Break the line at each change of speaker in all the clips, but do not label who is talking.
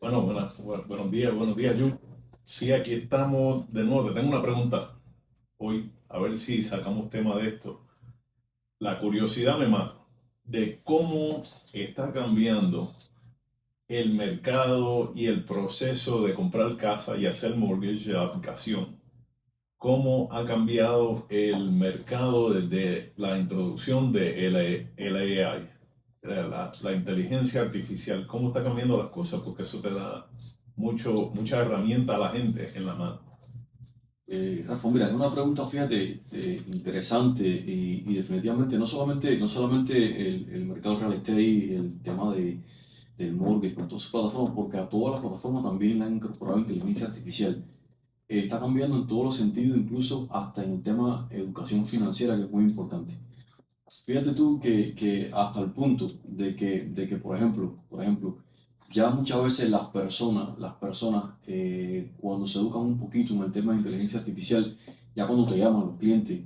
Bueno, buenos días, Yu. Sí, aquí estamos de nuevo. Te tengo una pregunta hoy, a ver si sacamos tema de esto. La curiosidad me mata de cómo está cambiando el mercado y el proceso de comprar casa y hacer mortgage de aplicación. Cómo ha cambiado el mercado desde la introducción de el AI, la inteligencia artificial. Cómo está cambiando las cosas, porque eso te da mucha herramienta a la gente en la mano.
Rafa, mira, es una pregunta, fíjate, interesante y definitivamente no solamente el mercado real estate y el tema del mortgage con todas sus plataformas, porque a todas las plataformas también le han incorporado inteligencia artificial. Está cambiando en todos los sentidos, incluso hasta en el tema educación financiera, que es muy importante. Fíjate tú que hasta el punto de que por ejemplo, ya muchas veces las personas cuando se educan un poquito en el tema de inteligencia artificial, ya cuando te llaman los clientes,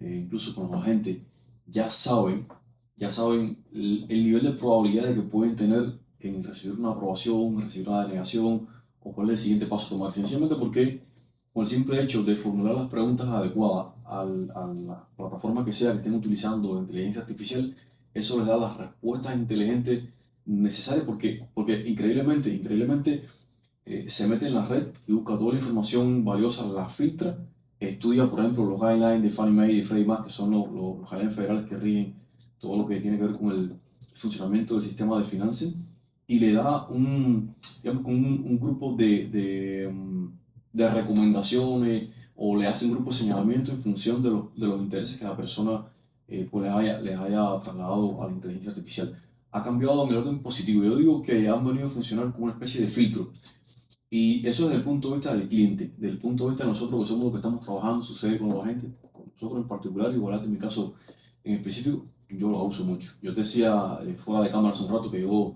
incluso con los agentes, ya saben, ya saben el nivel de probabilidad de que pueden tener en recibir una aprobación, recibir una denegación o cuál es el siguiente paso a tomar. Sencillamente porque con el simple hecho de formular las preguntas adecuadas a la plataforma que sea que estén utilizando de inteligencia artificial, eso les da las respuestas inteligentes necesarias porque increíblemente se mete en la red y busca toda la información valiosa, la filtra, estudia, por ejemplo, los guidelines de Fannie Mae y de Freddie Mac, que son los guidelines federales que rigen todo lo que tiene que ver con el funcionamiento del sistema de finanzas, y le da digamos, un grupo de recomendaciones o le hace un grupo de señalamiento en función de los intereses que la persona pues les haya trasladado a la inteligencia artificial. Ha cambiado en el orden positivo. Yo digo que han venido a funcionar como una especie de filtro, y eso desde el punto de vista del cliente. Del punto de vista de nosotros que somos los que estamos trabajando, sucede con la gente, con nosotros en particular, igual en mi caso en específico, yo lo uso mucho. Yo te decía fuera de cámara hace un rato que yo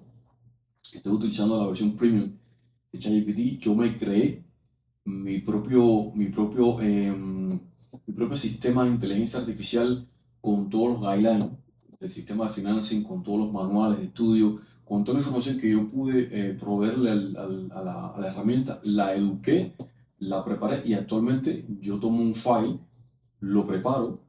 estoy utilizando la versión premium de ChatGPT. Yo me creé mi propio, mi propio, em, mi propio sistema de inteligencia artificial con todos los guidelines del sistema de financing, con todos los manuales de estudio, con toda la información que yo pude proveerle a la herramienta. La eduqué, la preparé y actualmente yo tomo un file, lo preparo,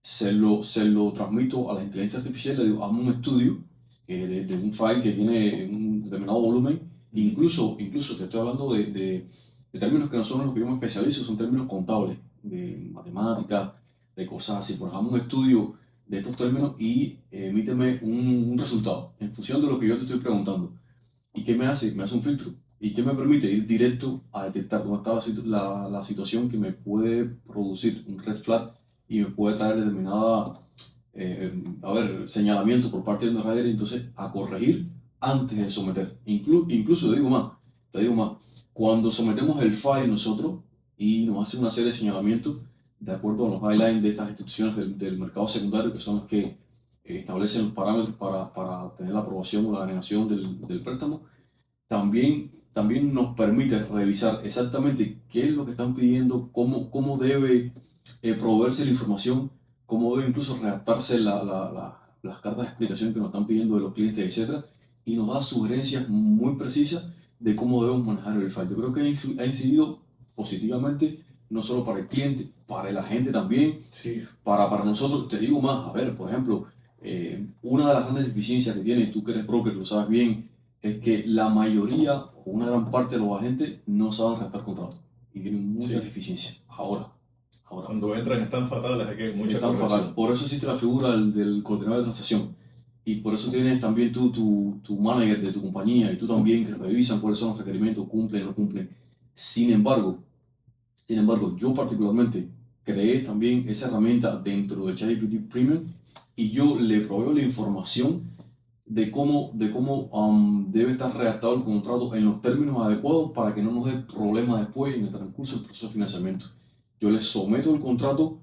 se lo transmito a la inteligencia artificial, le digo, hazme un estudio de un file que tiene un determinado volumen. Incluso te estoy hablando de términos que no son los que yo me especializo, son términos contables, de matemáticas, de cosas así. Por ejemplo, un estudio de estos términos y emíteme un resultado en función de lo que yo te estoy preguntando. ¿Y qué me hace? Me hace un filtro. ¿Y qué me permite? Ir directo a detectar dónde está la situación que me puede producir un red flag y me puede traer determinada, señalamiento por parte de una red, entonces a corregir antes de someter. Incluso te digo más, cuando sometemos el file nosotros y nos hace una serie de señalamientos de acuerdo a los guidelines de estas instituciones del mercado secundario, que son las que establecen los parámetros para tener la aprobación o la denegación del préstamo, también nos permite revisar exactamente qué es lo que están pidiendo, cómo debe proveerse la información, cómo debe incluso redactarse las cartas de explicación que nos están pidiendo de los clientes, etcétera, y nos da sugerencias muy precisas de cómo debemos manejar el file. Yo creo que ha incidido positivamente no solo para el cliente, para el agente también,
Sí,
para nosotros. Te digo más, a ver, por ejemplo, una de las grandes deficiencias que tiene, tú que eres broker, lo sabes bien, es que la mayoría o una gran parte de los agentes no saben redactar contratos y tienen muchas
sí.
deficiencias. Ahora,
Cuando entran están fatales, hay que
es
mucha
tan fatal.
corrección.
Por eso existe la figura del coordinador de transacción. Y por eso tienes también tu manager de tu compañía y tú también que revisan cuáles son los requerimientos, cumplen o no cumplen. Sin embargo, yo particularmente creé también esa herramienta dentro de ChatGPT Premium y yo le proveo la información de cómo debe estar redactado el contrato en los términos adecuados para que no nos dé problemas después en el transcurso del proceso de financiamiento. Yo le someto el contrato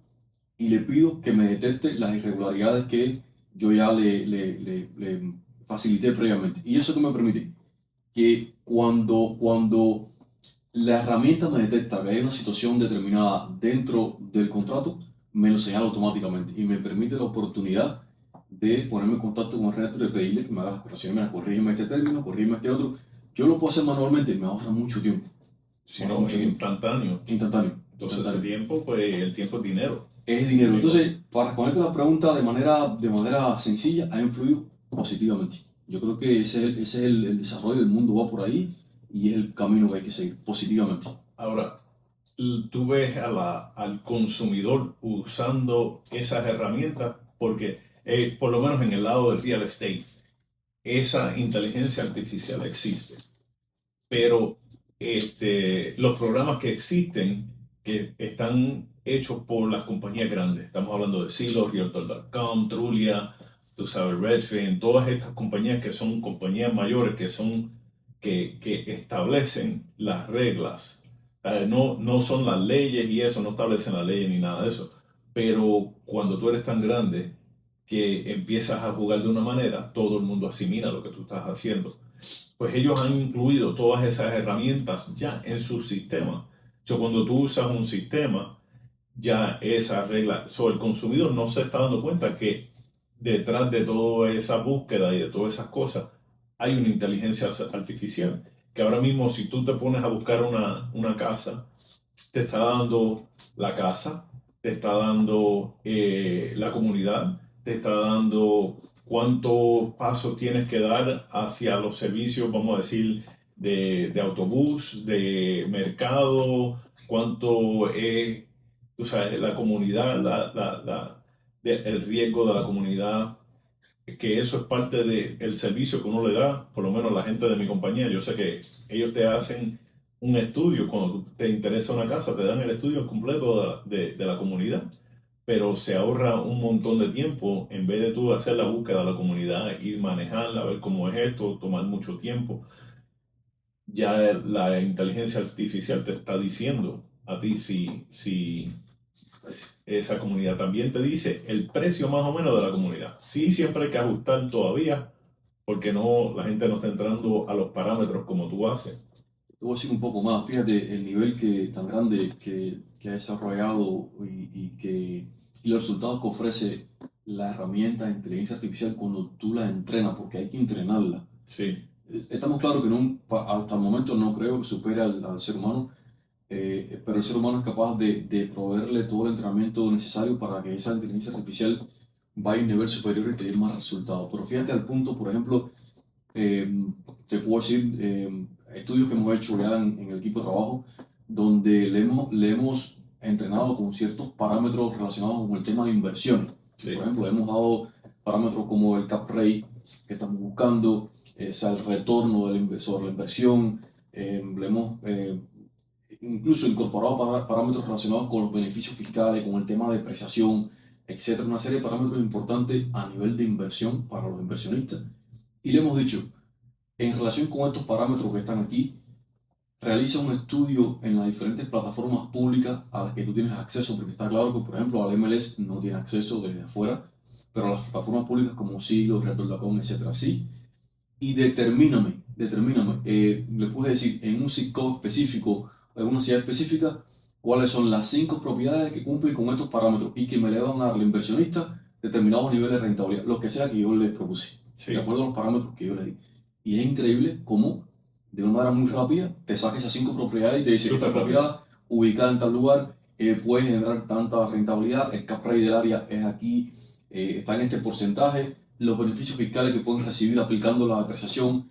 y le pido que me detecte las irregularidades que yo ya le facilité previamente. ¿Y eso que me permite? Que cuando la herramienta me detecta que hay una situación determinada dentro del contrato, me lo señala automáticamente y me permite la oportunidad de ponerme en contacto con el redactor y pedirle que me haga las correcciones. Mira, corrígeme este término, corrígeme este otro. yo lo puedo hacer manualmente, me ahorra mucho tiempo.
Si no, es instantáneo.
Instantáneo.
Entonces ese tiempo, pues el tiempo es dinero.
Es dinero. Entonces, para responderte la pregunta de manera sencilla, ha influido positivamente. Yo creo que ese es el desarrollo del mundo, va por ahí y es el camino que hay que seguir, positivamente.
Ahora, tú ves al consumidor usando esas herramientas porque, por lo menos en el lado del real estate, esa inteligencia artificial existe. Pero los programas que existen, que están hechos por las compañías grandes, estamos hablando de Zillow, Realtor.com, Trulia, tú sabes, Redfin, todas estas compañías que son compañías mayores, que establecen las reglas. No son las leyes y eso, no establecen las leyes ni nada de eso. Pero cuando tú eres tan grande que empiezas a jugar de una manera, todo el mundo asimila lo que tú estás haciendo. Pues ellos han incluido todas esas herramientas ya en su sistema. Cuando tú usas un sistema, ya esa regla, el consumidor no se está dando cuenta que detrás de toda esa búsqueda y de todas esas cosas hay una inteligencia artificial. Que ahora mismo si tú te pones a buscar una casa, te está dando la casa, te está dando la comunidad, te está dando cuántos pasos tienes que dar hacia los servicios, vamos a decir, de autobús, de mercado, cuánto es, tú sabes, la comunidad, el riesgo de la comunidad, que eso es parte del servicio que uno le da, por lo menos la gente de mi compañía. Yo sé que ellos te hacen un estudio, cuando te interesa una casa, te dan el estudio completo de la comunidad, pero se ahorra un montón de tiempo en vez de tú hacer la búsqueda de la comunidad, ir manejarla, ver cómo es esto, tomar mucho tiempo. Ya la inteligencia artificial te está diciendo a ti si esa comunidad. También te dice el precio más o menos de la comunidad. Sí, siempre hay que ajustar todavía, porque no, la gente no está entrando a los parámetros como tú haces.
Te voy a decir un poco más. Fíjate el nivel tan grande que ha desarrollado y los resultados que ofrece la herramienta de inteligencia artificial cuando tú la entrenas, porque hay que entrenarla.
Sí.
Estamos claros que hasta el momento no creo que supere al ser humano, pero el ser humano es capaz de proveerle todo el entrenamiento necesario para que esa inteligencia artificial vaya a un nivel superior y te dé más resultados. Pero fíjate al punto, por ejemplo, te puedo decir estudios que hemos hecho ya en el equipo de trabajo, donde le hemos entrenado con ciertos parámetros relacionados con el tema de inversión.
Sí.
Por ejemplo, le hemos dado parámetros como el cap rate que estamos buscando, o sea, el retorno sobre la inversión. Le hemos incluso incorporado parámetros relacionados con los beneficios fiscales, con el tema de depreciación, etcétera. Una serie de parámetros importantes a nivel de inversión para los inversionistas. Y le hemos dicho, en relación con estos parámetros que están aquí, realiza un estudio en las diferentes plataformas públicas a las que tú tienes acceso, porque está claro que, por ejemplo, al MLS no tiene acceso desde afuera, pero a las plataformas públicas como Zillow, Realtor.com, etcétera, sí. Y determíname, le puedes decir en un zip code específico, en una ciudad específica, cuáles son las 5 propiedades que cumplen con estos parámetros y que me le van a dar al inversionista determinados niveles de rentabilidad, lo que sea que yo le propuse,
Sí.
de acuerdo a los parámetros que yo le di. Y es increíble cómo, de una manera muy rápida, te saca esas 5 propiedades y te dice, esta propiedad ubicada en tal lugar puede generar tanta rentabilidad, el cap rate del área es aquí, está en este porcentaje, los beneficios fiscales que pueden recibir aplicando la depreciación,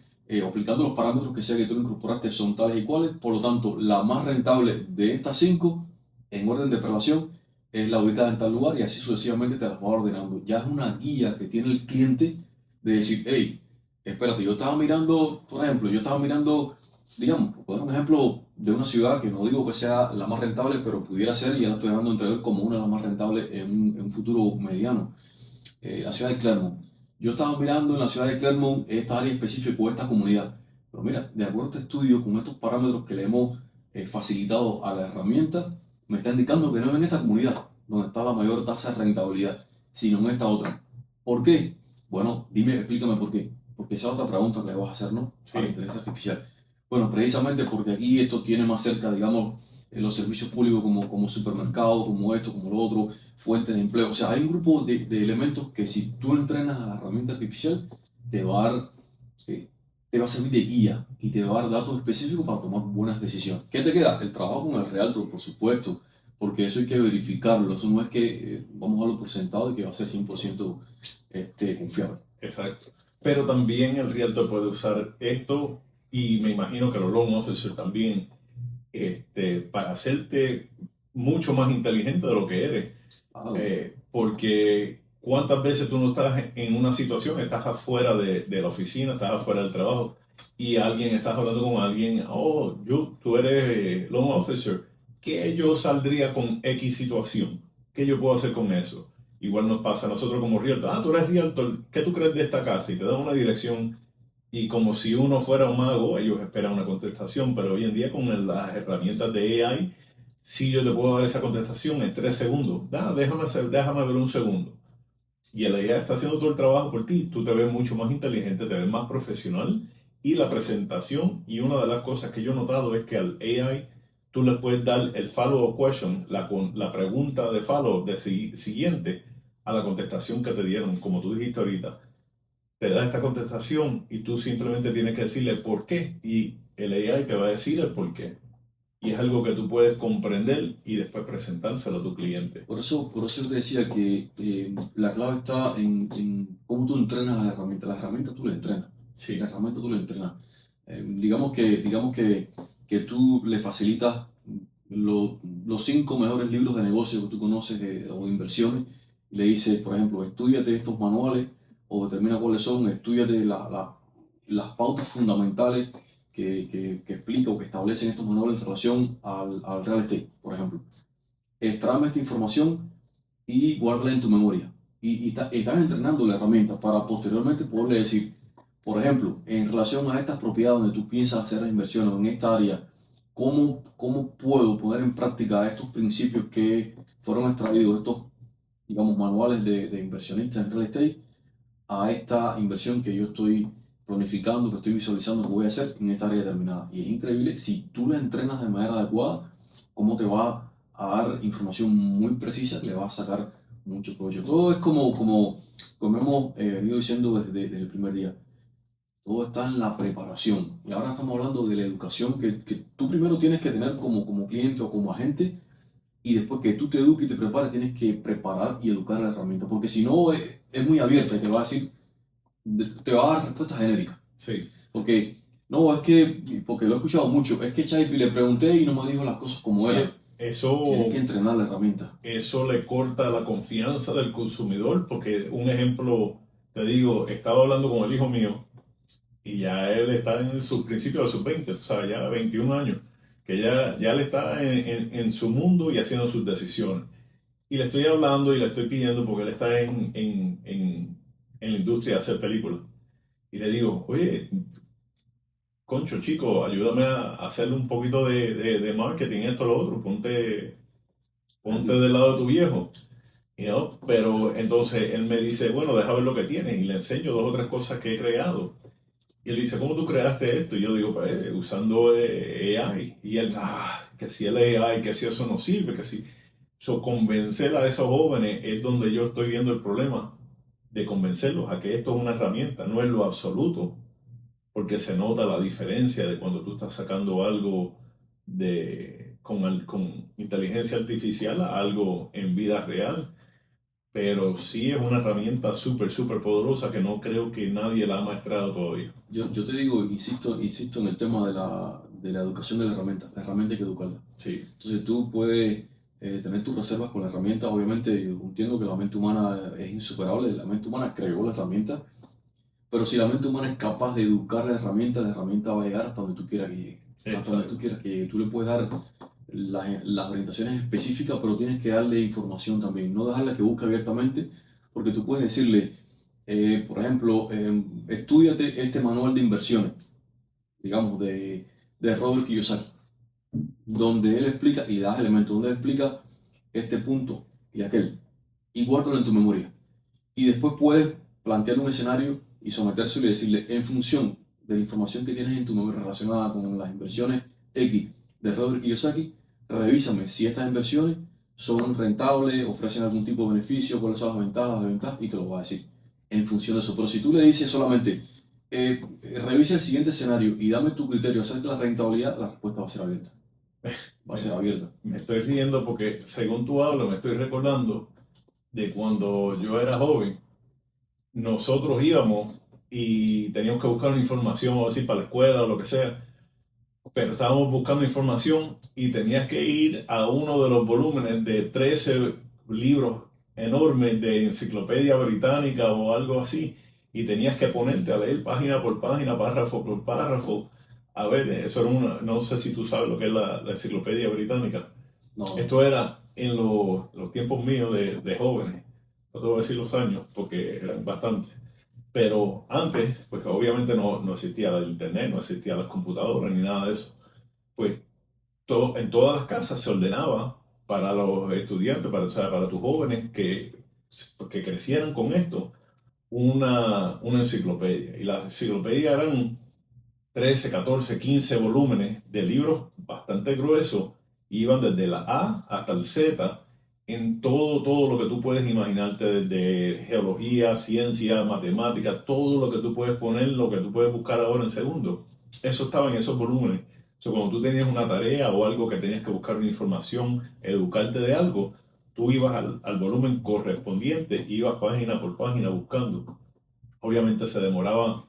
aplicando los parámetros que sea que tú incorporaste son tales y cuales. Por lo tanto, la más rentable de estas 5 en orden de prelación es la ubicada en tal lugar y así sucesivamente te las va ordenando. Ya es una guía que tiene el cliente de decir, hey, espérate, yo estaba mirando, por ejemplo, digamos, por poner un ejemplo de una ciudad que no digo que sea la más rentable, pero pudiera ser, y ya la estoy dejando entrever como una de las más rentables en un futuro mediano, la ciudad de Clermont. Yo estaba mirando en la ciudad de Clermont esta área específica o esta comunidad, pero mira, de acuerdo a este estudio, con estos parámetros que le hemos facilitado a la herramienta, me está indicando que no es en esta comunidad donde está la mayor tasa de rentabilidad, sino en esta otra. ¿Por qué? Bueno, explícame por qué. Porque esa es otra pregunta que le vas a hacer, ¿no?
Sí.
A la inteligencia artificial. Bueno, precisamente porque aquí esto tiene más cerca, digamos, los servicios públicos como supermercados, como esto, como lo otro, fuentes de empleo. O sea, hay un grupo de elementos que si tú entrenas a la herramienta artificial, te va a dar te va a servir de guía y te va a dar datos específicos para tomar buenas decisiones. ¿Qué te queda? El trabajo con el realtor, por supuesto, porque eso hay que verificarlo. Eso no es que vamos a darlo por sentado y que va a ser 100% confiable.
Exacto. Pero también el realtor puede usar esto, y me imagino que los loan officers también, para hacerte mucho más inteligente de lo que eres.
Claro.
Porque cuántas veces tú no estás en una situación, estás afuera de la oficina, estás afuera del trabajo, y estás hablando con alguien, oh, tú eres loan officer, ¿qué yo saldría con X situación? ¿Qué yo puedo hacer con eso? Igual nos pasa a nosotros como realtor, tú eres realtor, ¿qué tú crees de esta casa? Y te dan una dirección, y como si uno fuera un mago, ellos esperan una contestación, pero hoy en día con las herramientas de AI, si yo te puedo dar esa contestación en 3 segundos, déjame ver un segundo. Y el AI está haciendo todo el trabajo por ti. Tú te ves mucho más inteligente, te ves más profesional. Y la presentación, y una de las cosas que yo he notado es que al AI tú le puedes dar el follow-up question, la pregunta de follow-up siguiente a la contestación que te dieron, como tú dijiste ahorita. Te da esta contestación y tú simplemente tienes que decirle por qué, y el AI te va a decir el por qué. Y es algo que tú puedes comprender y después presentárselo a tu cliente.
Por eso yo te decía que la clave está en cómo tú entrenas las herramientas. Las herramientas tú las entrenas.
Sí.
Las herramientas tú las entrenas. Digamos que tú le facilitas los 5 mejores libros de negocio que tú conoces o inversiones. Y le dices, por ejemplo, estúdiate estos manuales o determina cuáles son, estúdiate las pautas fundamentales que explica o que establecen estos manuales en relación al real estate, por ejemplo. Tráeme esta información y guárdala en tu memoria. Estás entrenando la herramienta para posteriormente poderle decir, por ejemplo, en relación a estas propiedades donde tú piensas hacer las inversiones en esta área, ¿cómo puedo poner en práctica estos principios que fueron extraídos, estos, digamos, manuales de inversionistas en real estate, a esta inversión que yo estoy planificando, que estoy visualizando que voy a hacer en esta área determinada? Y es increíble, si tú la entrenas de manera adecuada, cómo te va a dar información muy precisa que le va a sacar mucho provecho. Todo es como hemos venido diciendo desde el primer día. Todo está en la preparación. Y ahora estamos hablando de la educación que tú primero tienes que tener como cliente o como agente, y después que tú te eduques y te prepares, tienes que preparar y educar a la herramienta. Porque si no, es muy abierta y te va a decir, te va a dar respuestas genéricas.
Sí.
Porque, no, porque lo he escuchado mucho, es que Chaipi le pregunté y no me dijo las cosas como eran. Tienes que entrenar la herramienta.
Eso le corta la confianza del consumidor, porque un ejemplo, te digo, estaba hablando con el hijo mío y ya él está en sus principios de sus 20, o sea, ya 21 años, que ya él está en su mundo y haciendo sus decisiones. Y le estoy hablando y le estoy pidiendo, porque él está en la industria de hacer películas. Y le digo, oye, concho, chico, ayúdame a hacerle un poquito de marketing, esto, lo otro, ponte del lado de tu viejo. Pero entonces él me dice, bueno, deja ver lo que tienes, y le enseño 2 o 3 cosas que he creado. Y él dice, ¿cómo tú creaste esto? Y yo digo, pues usando AI. Y él, que si el AI, que si eso no sirve, que si... Convencer a esos jóvenes es donde yo estoy viendo el problema, de convencerlos a que esto es una herramienta, no es lo absoluto, porque se nota la diferencia de cuando tú estás sacando algo con inteligencia artificial a algo en vida real. Pero sí es una herramienta súper, súper poderosa que no creo que nadie la ha maestrado todavía.
Yo te digo, insisto en el tema de la educación de la herramienta hay que educarla.
Sí.
Entonces tú puedes tener tus reservas con la herramienta. Obviamente entiendo que la mente humana es insuperable, la mente humana creó la herramienta, pero si la mente humana es capaz de educar la herramienta va a llegar hasta donde tú quieras que llegue. Hasta donde tú quieras que llegue. Tú le puedes dar las orientaciones específicas, pero tienes que darle información también, no dejarla que busque abiertamente, porque tú puedes decirle, por ejemplo, estúdiate este manual de inversiones, digamos, de Robert Kiyosaki, donde él explica, y das elementos, donde él explica este punto y aquel, y guárdalo en tu memoria. Y después puedes plantear un escenario y sometérselo y decirle, en función de la información que tienes en tu memoria relacionada con las inversiones X de Robert Kiyosaki, revísame si estas inversiones son rentables, ofrecen algún tipo de beneficio, cuáles son las ventajas, y te lo va a decir en función de eso. Pero si tú le dices solamente, Revisa el siguiente escenario y dame tu criterio acerca de la rentabilidad, la respuesta va a ser abierta. Va a ser abierta.
Me estoy riendo porque según tú hablas, me estoy recordando de cuando yo era joven. Nosotros íbamos y teníamos que buscar una información, o así, para la escuela o lo que sea, pero estábamos buscando información y tenías que ir a uno de los volúmenes de 13 libros enormes de enciclopedia británica o algo así, y tenías que ponerte a leer página por página, párrafo por párrafo. A ver, eso era una, no sé si tú sabes lo que es la enciclopedia británica.
No,
Esto era en los tiempos míos de jóvenes, no te voy a decir los años porque eran bastantes. Pero antes, pues obviamente no existía el internet, no existía las computadoras ni nada de eso. Pues en todas las casas se ordenaba para los estudiantes, o sea, para tus jóvenes que crecieran con esto, una enciclopedia. Y las enciclopedias eran 13, 14, 15 volúmenes de libros bastante gruesos, iban desde la A hasta el Z, en todo lo que tú puedes imaginarte, desde geología, ciencia, matemática, todo lo que tú puedes poner, lo que tú puedes buscar ahora en segundos. Eso estaba en esos volúmenes. O sea, cuando tú tenías una tarea o algo que tenías que buscar una información, educarte de algo, tú ibas al volumen correspondiente, ibas página por página buscando. Obviamente se demoraba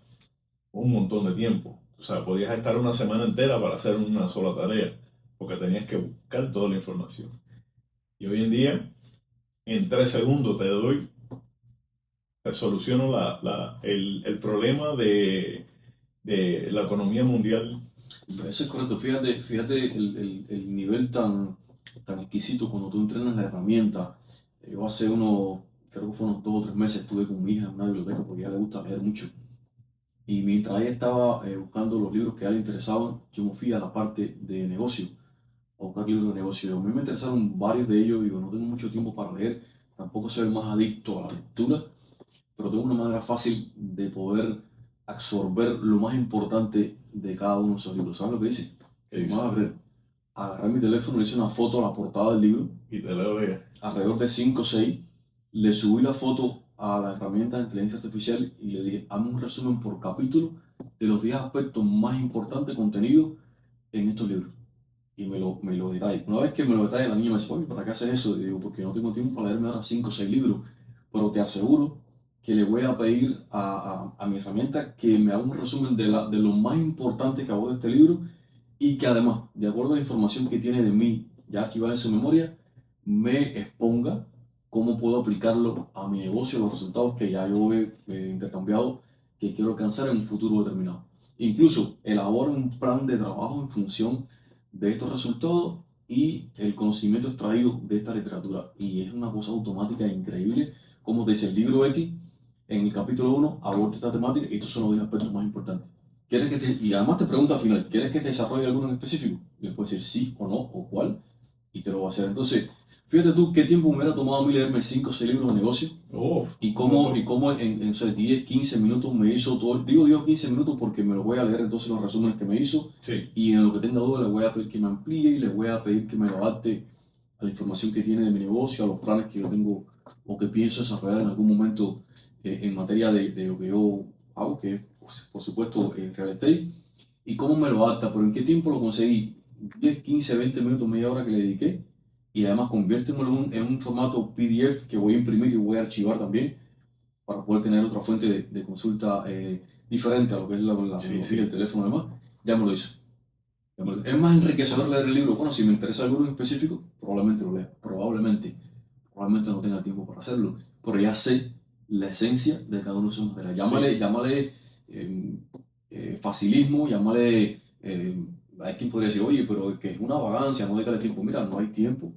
un montón de tiempo. O sea, podías estar una semana entera para hacer una sola tarea, porque tenías que buscar toda la información. Y hoy en día, en 3 segundos te soluciono el problema de la economía mundial.
eso es correcto. Fíjate el nivel tan exquisito cuando tú entrenas la herramienta. Yo hace creo que fue unos 2 o 3 meses, estuve con mi hija en una biblioteca porque a ella le gusta leer mucho. Y mientras ella estaba buscando los libros que a ella le interesaban, yo me fui a la parte de negocio, a buscar libros de negocio. A mí me interesaron varios de ellos, y yo no tengo mucho tiempo para leer, tampoco soy el más adicto a la lectura, pero tengo una manera fácil de poder absorber lo más importante de cada uno de esos libros. ¿Sabes lo que dice?
¿Qué
Más
dice?
agarré mi teléfono, le hice una foto a la portada del libro,
Y te leo de
alrededor de 5 o 6, le subí la foto a la herramienta de inteligencia artificial y le dije, hazme un resumen por capítulo de los 10 aspectos más importantes contenidos en estos libros. Y me lo detalla. Una vez que me lo detalla, la niña me dice, oye, ¿para qué haces eso? Y digo, porque no tengo tiempo para leerme ahora 5 o 6 libros, pero te aseguro que le voy a pedir a mi herramienta que me haga un resumen de lo más importante que aborda este libro, y que además, de acuerdo a la información que tiene de mí ya archivada en su memoria, me exponga cómo puedo aplicarlo a mi negocio, los resultados que ya yo he intercambiado, que quiero alcanzar en un futuro determinado. Incluso elabora un plan de trabajo en función de estos resultados y el conocimiento extraído de esta literatura. Y es una cosa automática increíble, como te dice el libro X, en el capítulo 1 aborda esta temática y estos son los 10 aspectos más importantes. Y además te pregunta al final, ¿quieres que te desarrolle alguno en específico? Y le puedes decir sí o no, o cuál, y te lo va a hacer. Entonces, fíjate tú qué tiempo me hubiera tomado a mí leerme 5 o 6 libros de negocio, y cómo en 10, 15 minutos me hizo todo. Digo 10 o 15 minutos porque me los voy a leer entonces los resúmenes que me hizo,
sí.
y en lo que tenga duda le voy a pedir que me amplíe y le voy a pedir que me lo adapte a la información que tiene de mi negocio, a los planes que yo tengo o que pienso desarrollar en algún momento en materia de lo que yo hago, que es, por supuesto, real estate, y cómo me lo adapta, pero en qué tiempo lo conseguí. 10, 15, 20 minutos, media hora que le dediqué, y además conviértemelo en un formato PDF que voy a imprimir y voy a archivar también para poder tener otra fuente de consulta diferente a lo que es la tecnología, el teléfono y demás. Ya me lo hizo. Es más enriquecedor leer el libro. Bueno, si me interesa algo en específico, probablemente lo lea. Probablemente no tenga tiempo para hacerlo, pero ya sé la esencia de cada uno de esos materiales. Llámale facilismo, llámale. Hay quien podría decir, oye, pero es que es una vagancia, no dedicarle tiempo. Mira, no hay tiempo.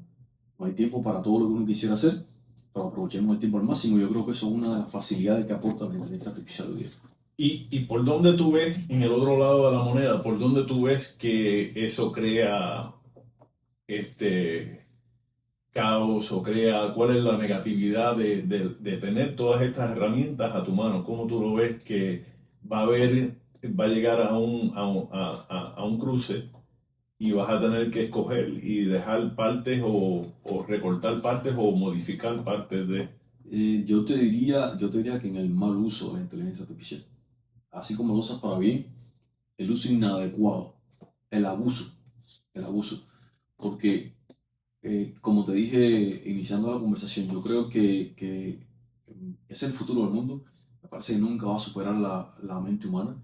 No hay tiempo para todo lo que uno quisiera hacer, pero aprovechemos el tiempo al máximo. Yo creo que eso es una de las facilidades que aporta la inteligencia artificial hoy día.
Y por dónde tú ves, en el otro lado de la moneda, por dónde tú ves que eso crea este caos o crea, cuál es la negatividad de tener todas estas herramientas a tu mano? ¿Cómo tú lo ves que va a llegar a un cruce y vas a tener que escoger y dejar partes o recortar partes o modificar partes de...
Yo te diría que en el mal uso de la inteligencia artificial. así como lo usas para bien, el uso inadecuado, el abuso, el abuso. Porque, como te dije iniciando la conversación, yo creo que es el futuro del mundo. Me parece que nunca va a superar la mente humana.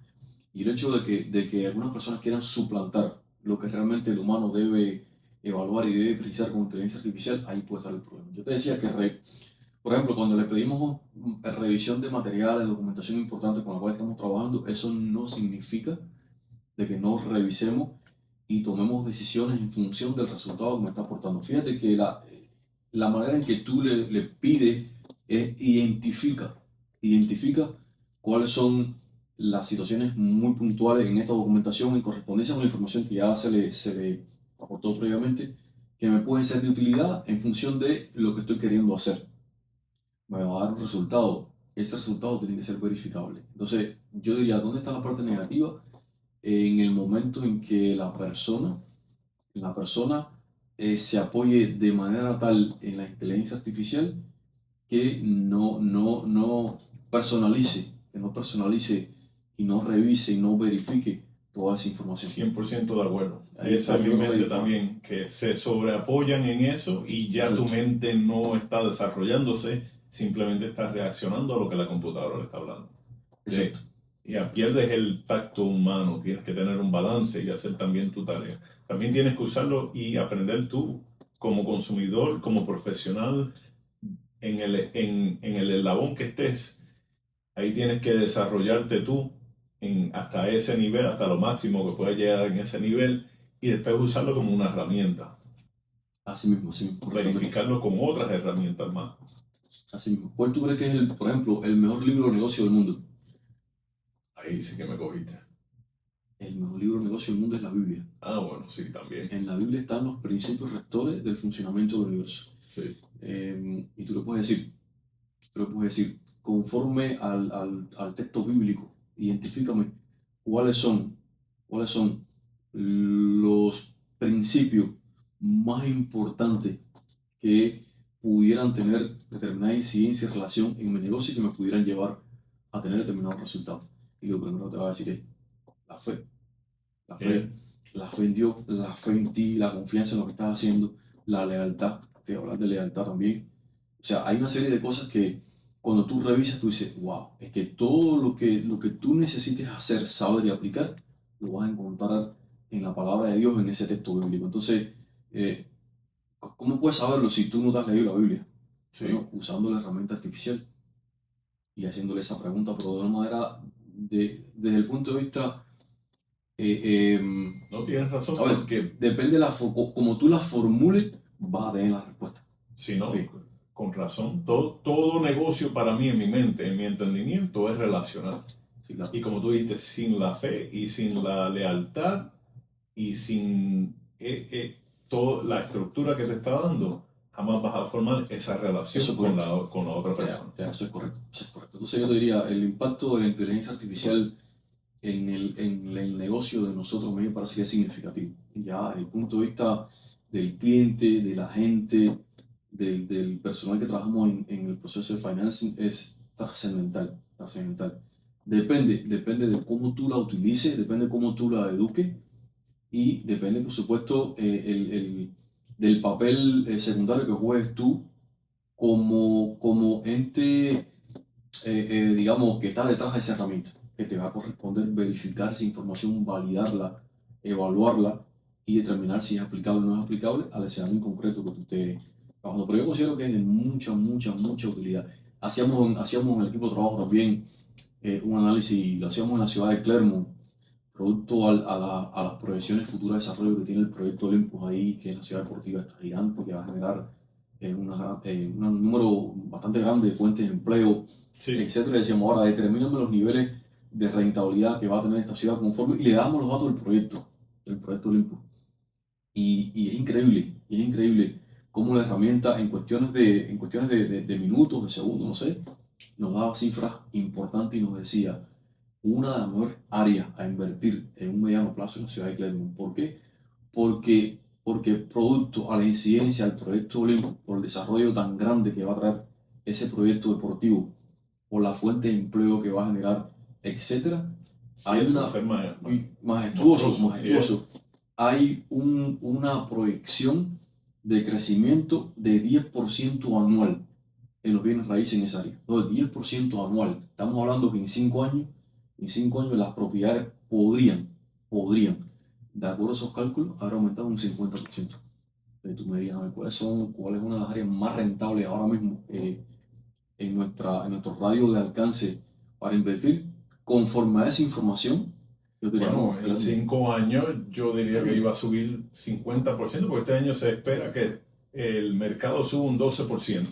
Y el hecho de que algunas personas quieran suplantar lo que realmente el humano debe evaluar y debe precisar con inteligencia artificial, ahí puede estar el problema. Yo te decía que, por ejemplo, cuando le pedimos revisión de materiales, documentación importante con la cual estamos trabajando, eso no significa de que no revisemos y tomemos decisiones en función del resultado que me está aportando. Fíjate que la manera en que tú le pides es identifica cuáles son las situaciones muy puntuales en esta documentación en correspondencia con la información que ya se le aportó previamente, que me pueden ser de utilidad en función de lo que estoy queriendo hacer. Me va a dar un resultado. Ese resultado tiene que ser verificable. Entonces, yo diría, ¿dónde está la parte negativa? En el momento en que la persona se apoye de manera tal en la inteligencia artificial que no personalice, que no personalice y no revise y no verifique toda esa información.
100% de acuerdo.
Ahí
Esa es mi
yo creo que ahí
mente
está.
también, que se sobreapoyan en eso y ya tu
Exacto.
mente no está desarrollándose, simplemente está reaccionando a lo que la computadora le está hablando.
Exacto.
Ya pierdes el tacto humano, tienes que tener un balance y hacer también tu tarea. También tienes que usarlo y aprender tú como consumidor, como profesional, en el eslabón que estés. Ahí tienes que desarrollarte tú hasta ese nivel, hasta lo máximo que puedes llegar en ese nivel y después usarlo como una herramienta.
Así mismo, correctamente.
Verificarlo con otras herramientas más.
Así mismo. ¿Cuál tú crees que es, por ejemplo, el mejor libro de negocio del mundo?
Ahí sí que me cogiste.
El mejor libro de negocio del mundo es la Biblia.
Ah, bueno, sí, también.
En la Biblia están los principios rectores del funcionamiento del universo.
Sí.
Y tú le puedes decir, conforme al texto bíblico, identifícame cuáles son los principios más importantes que pudieran tener determinada incidencia y relación en mi negocio y que me pudieran llevar a tener determinados resultados. Y lo primero que te va a decir es la fe. La fe, la fe en Dios, la fe en ti, la confianza en lo que estás haciendo, la lealtad. Te hablas de lealtad también. O sea, hay una serie de cosas que cuando tú revisas, tú dices, wow, es que todo lo que tú necesites hacer, saber y aplicar, lo vas a encontrar en la palabra de Dios, en ese texto bíblico. Entonces, eh, ¿cómo puedes saberlo si tú no te has leído la Biblia?
Sí.
Bueno, usando la herramienta artificial y haciéndole esa pregunta, pero de una manera, desde el punto de vista
No tienes razón,
a ver,
porque
depende como tú las formules, vas a tener la respuesta.
si no,
Ok.
con razón, todo negocio para mí, en mi mente, en mi entendimiento, es relacional.
Sí, claro.
Y como tú dijiste, sin la fe y sin la lealtad y sin toda la estructura que te está dando, jamás vas a formar esa relación
Eso es
con
correcto.
con la otra persona.
Eso es correcto. Eso es correcto. Entonces yo te diría, el impacto de la inteligencia artificial en el negocio de nosotros me parece que es significativo. Ya desde el punto de vista del cliente, de la gente, del personal que trabajamos en el proceso de financing es trascendental, trascendental. Depende de cómo tú la utilices, depende de cómo tú la eduques y depende, por supuesto, del papel secundario que juegues tú como ente, digamos, que está detrás de esa herramienta, que te va a corresponder verificar esa información, validarla, evaluarla y determinar si es aplicable o no es aplicable al escenario en concreto que tú estés trabajando. Pero yo considero que es de mucha, mucha, mucha utilidad. Hacíamos en el equipo de trabajo también un análisis, lo hacíamos en la ciudad de Clermont, producto a las proyecciones futuras de desarrollo que tiene el proyecto Olympus ahí, que es la ciudad deportiva esta gigante, que va a generar un número bastante grande de fuentes de empleo,
Sí.
etcétera. Y decíamos, ahora determíname los niveles de rentabilidad que va a tener esta ciudad conforme, y le damos los datos del proyecto Olympus. Y es increíble cómo la herramienta en cuestiones de minutos, de segundos, no sé, nos daba cifras importantes y nos decía una de las mejores áreas a invertir en un mediano plazo en la ciudad de Clermont. ¿Por qué? Porque producto a la incidencia del proyecto Olympus, por el desarrollo tan grande que va a traer ese proyecto deportivo, por la fuente de empleo que va a generar, etcétera,
Sí,
hay
eso
una,
va a ser
majestuoso,
monstruoso.
majestuoso. Hay una proyección de crecimiento de 10% anual en los bienes raíces en esa área. No, el 10% anual. Estamos hablando que en 5 años las propiedades podrían, de acuerdo a esos cálculos, haber aumentado un 50%. Tú me digas, a ver, cuál es una de las áreas más rentables ahora mismo en nuestro radio de alcance para invertir. Conforme a esa información, yo diría, no,
Bueno, en 5 años yo diría que
Clermont.
iba a subir 50%, porque este año se espera que el mercado suba un 12%.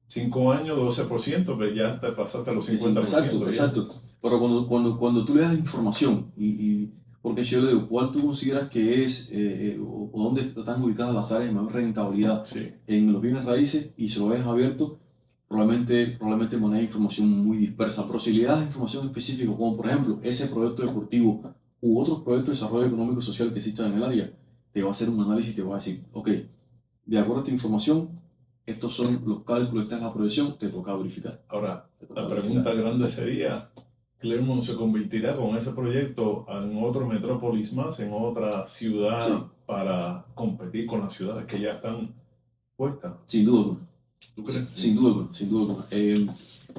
5 años, 12%, pues ya te pasaste a los 50%.
Exacto. Pero cuando tú le das información, porque si yo le digo, ¿cuál tú consideras que es o dónde están ubicadas las áreas de mayor rentabilidad
Sí,
en los bienes raíces y se lo dejas abierto, probablemente maneja información muy dispersa. Pero si le das información específica, como por ejemplo ese proyecto deportivo u otros proyectos de desarrollo económico y social que existan en el área, te va a hacer un análisis y te va a decir, ok, de acuerdo a esta información, estos son los cálculos, esta es la proyección, te toca verificar.
ahora
Te toca
la
verificar.
pregunta grande sería, ¿Clermont se convertirá con ese proyecto en otro metrópolis más, en otra ciudad
Sí,
para competir con las ciudades que ya están puestas?
sin duda alguna.
¿Tú crees?
Sin duda alguna, sin duda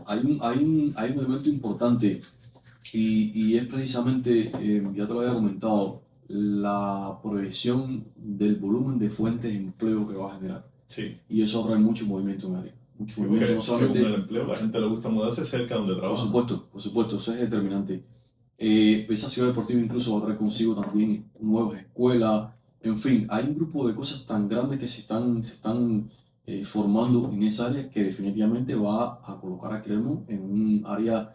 alguna. Hay un elemento importante y es precisamente, ya te lo había comentado, la proyección del volumen de fuentes de empleo que va a generar.
Sí.
Y eso habrá mucho movimiento en el área. Mucho
Sí,
movimiento,
porque
no
según
solamente,
el empleo, la gente le gusta mudarse cerca donde trabaja.
por supuesto, eso es determinante. Esa ciudad deportiva incluso va a traer consigo también nuevas escuelas, en fin, hay un grupo de cosas tan grandes que se están formando en esa área que definitivamente va a colocar a Clermont en un área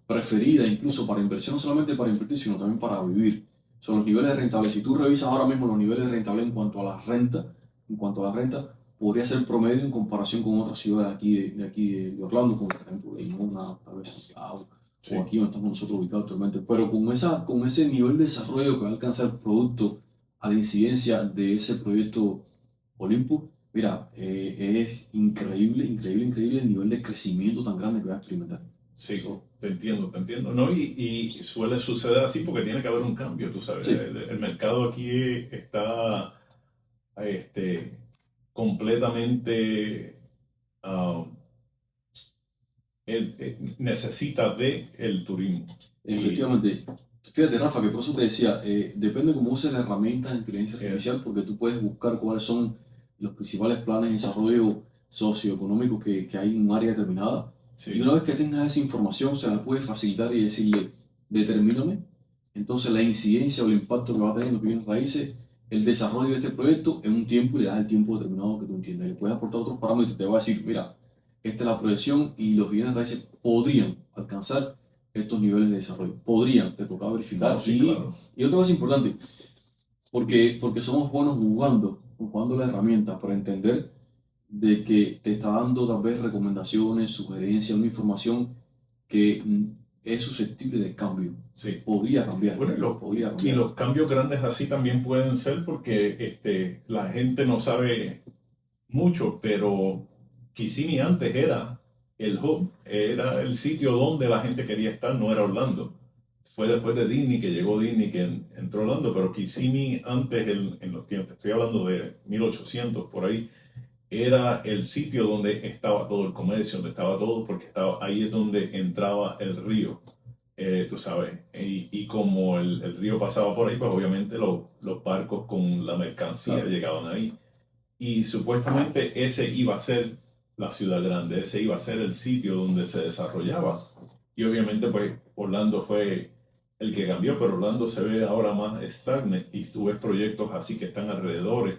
preferida incluso para inversión, no solamente para invertir, sino también para vivir. Son los niveles de rentabilidad. Si tú revisas ahora mismo los niveles de rentabilidad en cuanto a la renta, podría ser promedio en comparación con otras ciudades de Orlando, como por ejemplo Daytona, tal vez Santiago,
Sí.
o aquí donde estamos nosotros ubicados actualmente. Pero con ese nivel de desarrollo que va a alcanzar producto a la incidencia de ese proyecto Olimpo, mira, es increíble el nivel de crecimiento tan grande que va a experimentar.
Sí,
Eso,
te entiendo. No, y suele suceder así porque tiene que haber un cambio, tú sabes.
sí,
El mercado aquí está este, completamente, ah, necesita de el turismo. Y
efectivamente. Fíjate, Rafa, que por eso te decía, depende cómo uses la herramienta de inteligencia artificial, porque tú puedes buscar cuáles son los principales planes de desarrollo socioeconómico que hay en un área determinada. Y
sí,
una vez que tengas esa información, se la puedes facilitar y decirle, determíname entonces la incidencia o el impacto que va a tener en los bienes raíces el desarrollo de este proyecto en un tiempo y le das el tiempo determinado que tú entiendas. Le puedes aportar otros parámetros y te va a decir, mira, esta es la proyección y los bienes raíces podrían alcanzar estos niveles de desarrollo. Podrían, te toca verificar.
no, sí, claro.
Y otra cosa importante, porque somos buenos jugando la herramienta para entender de que te está dando tal vez recomendaciones, sugerencias, una información que es susceptible de cambio.
Sí.
Podría cambiar.
Bueno, y los cambios grandes así también pueden ser porque la gente no sabe mucho, pero Kissimmee antes era el hub, era el sitio donde la gente quería estar, no era Orlando. Fue después de Disney que llegó Disney que entró Orlando, pero Kissimmee antes, en los tiempos, estoy hablando de 1800 por ahí, era el sitio donde estaba todo el comercio, donde estaba todo, porque ahí es donde entraba el río, tú sabes. Y como el río pasaba por ahí, pues obviamente los barcos con la mercancía
Claro.
llegaban ahí. Y supuestamente ese iba a ser la ciudad grande, ese iba a ser el sitio donde se desarrollaba. Y obviamente pues Orlando fue el que cambió, pero Orlando se ve ahora más estable y tú ves proyectos así que están alrededor.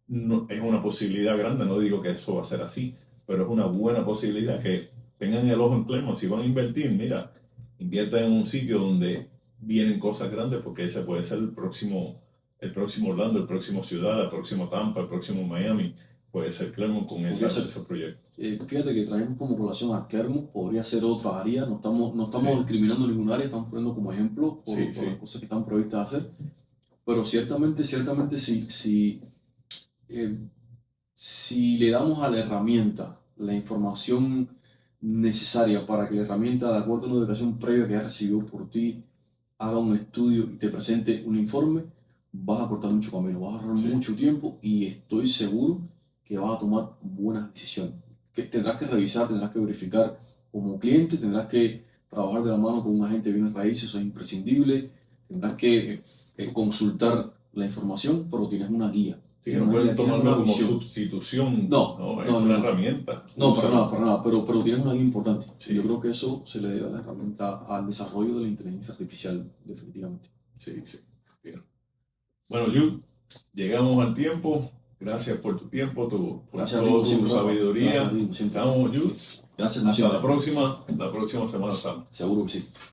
No, es una posibilidad grande, no digo que eso va a ser así, pero es una buena posibilidad que tengan el ojo en Clermont. Si van a invertir, mira, inviertan en un sitio donde vienen cosas grandes, porque ese puede ser el próximo Orlando, el próximo Ciudad, el próximo Tampa, el próximo Miami. Puede ser Clermont con esos proyectos.
Fíjate que traemos como colación a Clermont, podría ser otra área, no estamos
Sí.
discriminando ningún área, estamos poniendo como ejemplo por
Sí,
las
sí.
cosas que están previstas hacer, pero ciertamente si le damos a la herramienta la información necesaria para que la herramienta, de acuerdo a una educación previa que ya recibió por ti, haga un estudio y te presente un informe, vas a cortar mucho camino, vas a ahorrar
Sí.
mucho tiempo y estoy seguro que vas a tomar buenas decisiones. Que tendrás que revisar, tendrás que verificar como cliente, tendrás que trabajar de la mano con un agente de bienes raíces, eso es imprescindible, tendrás que consultar la información, pero tienes una guía.
Sí,
Tienes
no
una
pueden
guía, tienes
tomarlo
una
como
visión.
sustitución.
No,
Es
no,
una
no.
herramienta.
No,
Úsala.
para nada, pero tienes una guía importante.
Sí.
Yo creo que eso se le debe a la herramienta, al desarrollo de la inteligencia artificial, definitivamente.
Sí, sí. Bien. Bueno, Jude, llegamos al tiempo. Gracias por tu tiempo, por
Gracias a ti,
toda
como
tu
siempre, Rafa.
sabiduría.
Gracias a ti, como siempre.
Estamos, Jude.
Gracias, como
Hasta
siempre.
la próxima semana estamos.
Seguro que sí.